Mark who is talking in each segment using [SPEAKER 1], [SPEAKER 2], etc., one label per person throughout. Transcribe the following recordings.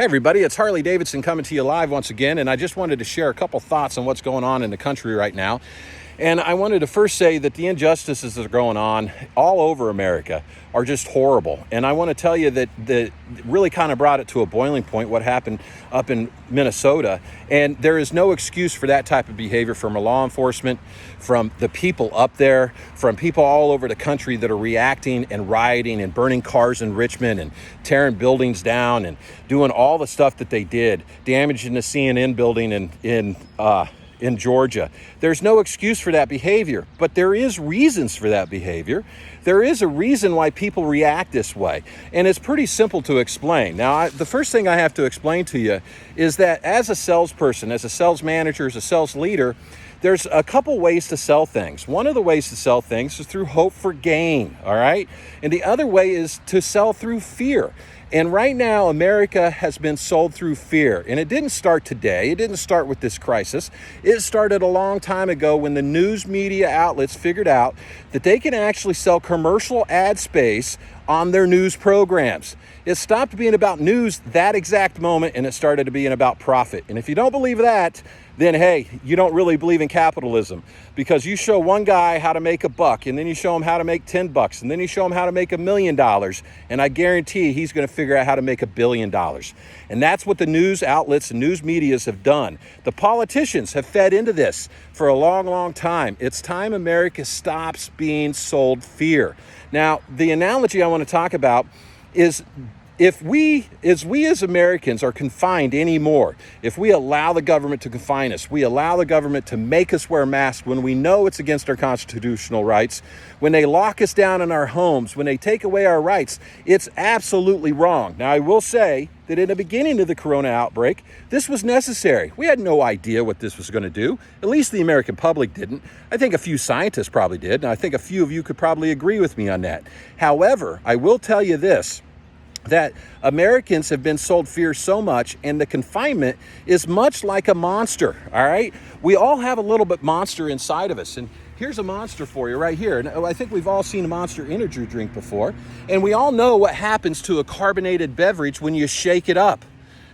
[SPEAKER 1] Hey everybody, it's Harley Davidson coming to you live once again, and I just wanted to share a couple thoughts on what's going on in the country right now. And I wanted to first say that the injustices that are going on all over America are just horrible. And I want to tell you that really kind of brought it to a boiling point, what happened up in Minnesota. And there is no excuse for that type of behavior from law enforcement, from the people up there, from people all over the country that are reacting and rioting and burning cars in Richmond and tearing buildings down and doing all the stuff that they did, damaging the CNN building in Georgia. There's no excuse for that behavior, but there is reasons for that behavior. There is a reason why people react this way, and it's pretty simple to explain. Now, the first thing I have to explain to you is that as a salesperson, as a sales manager, as a sales leader, there's a couple ways to sell things. One of the ways to sell things is through hope for gain, all right? And the other way is to sell through fear. And right now, America has been sold through fear. And it didn't start today. It didn't start with this crisis. It started a long time ago when the news media outlets figured out that they can actually sell commercial ad space on their news programs. It stopped being about news that exact moment, and it started to being about profit. And if you don't believe that, then hey, you don't really believe in capitalism, because you show one guy how to make $1, and then you show him how to make $10, and then you show him how to make $1 million, and I guarantee he's going to figure out how to make $1 billion. And that's what the news outlets and news medias have done. The politicians have fed into this for a long, long time. It's time America stops being sold fear. Now, the analogy I want to talk about is if we as Americans are confined anymore, if we allow the government to confine us, we allow the government to make us wear masks when we know it's against our constitutional rights, when they lock us down in our homes, when they take away our rights, it's absolutely wrong. Now, I will say that in the beginning of the corona outbreak, this was necessary. We had no idea what this was going to do. At least the American public didn't. I think a few scientists probably did, and I think a few of you could probably agree with me on that. However, I will tell you this, that Americans have been sold fear so much, and the confinement is much like a monster, all right? We all have a little bit monster inside of us, and here's a monster for you right here. And I think we've all seen a Monster energy drink before, and we all know what happens to a carbonated beverage when you shake it up.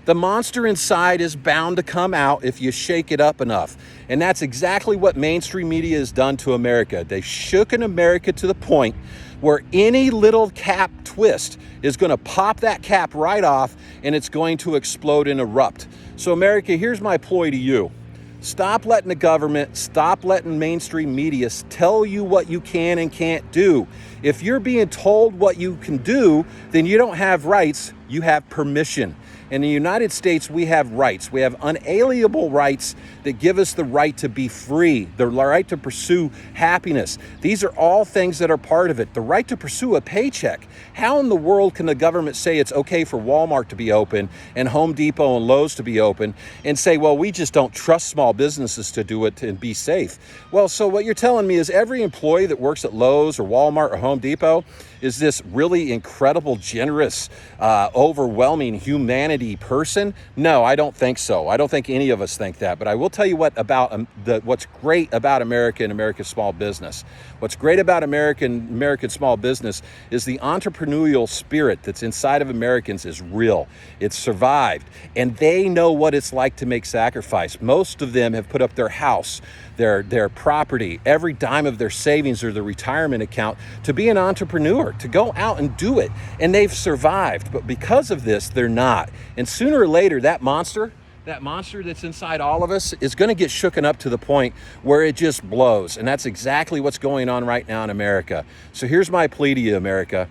[SPEAKER 1] The monster inside is bound to come out if you shake it up enough. And that's exactly what mainstream media has done to America. They've shooken America to the point where any little cap twist is going to pop that cap right off, and it's going to explode and erupt. So America, here's my ploy to you. Stop letting the government, stop letting mainstream media tell you what you can and can't do. If you're being told what you can do, then you don't have rights, you have permission. In the United States, we have rights. We have unalienable rights that give us the right to be free, the right to pursue happiness. These are all things that are part of it. The right to pursue a paycheck. How in the world can the government say it's okay for Walmart to be open and Home Depot and Lowe's to be open and say, well, we just don't trust small businesses to do it and be safe? Well, so what you're telling me is every employee that works at Lowe's or Walmart or Home Depot is this really incredible, generous, overwhelming humanity person? No, I don't think so. I don't think any of us think that. But I will tell you what's great about America and America's small business. What's great about American small business is the entrepreneurial spirit that's inside of Americans is real. It's survived, and they know what it's like to make sacrifice. Most of them have put up their house, their property, every dime of their savings or their retirement account to be an entrepreneur, to go out and do it. And they've survived. But because of this, they're not. And sooner or later, that monster that's inside all of us is going to get shooken up to the point where it just blows. And that's exactly what's going on right now in America. So here's my plea to you, America.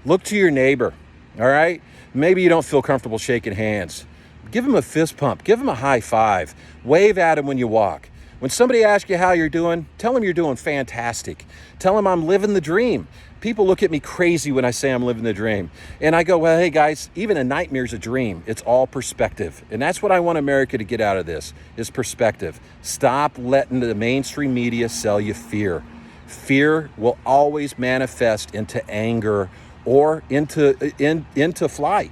[SPEAKER 1] Look to your neighbor, all right? Maybe you don't feel comfortable shaking hands. Give him a fist pump. Give him a high five. Wave at him when you walk. When somebody asks you how you're doing, tell them you're doing fantastic. Tell them I'm living the dream. People look at me crazy when I say I'm living the dream. And I go, well, hey guys, even a nightmare's a dream. It's all perspective. And that's what I want America to get out of this, is perspective. Stop letting the mainstream media sell you fear. Fear will always manifest into anger or into flight.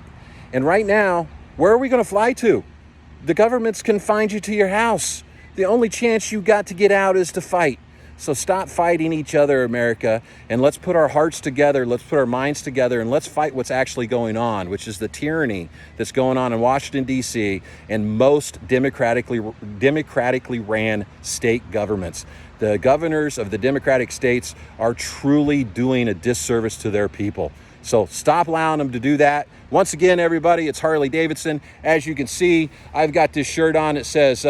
[SPEAKER 1] And right now, where are we going to fly to? The government's confined you to your house. The only chance you got to get out is to fight. So stop fighting each other, America, and let's put our hearts together, let's put our minds together, and let's fight what's actually going on, which is the tyranny that's going on in Washington, D.C. and most democratically ran state governments. The governors of the Democratic states are truly doing a disservice to their people. So stop allowing them to do that. Once again, everybody, it's Harley Davidson. As you can see, I've got this shirt on that says,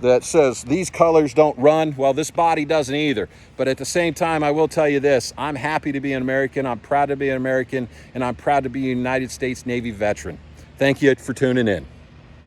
[SPEAKER 1] that says these colors don't run. Well, this body doesn't either. But at the same time, I will tell you this. I'm happy to be an American. I'm proud to be an American. And I'm proud to be a United States Navy veteran. Thank you for tuning in.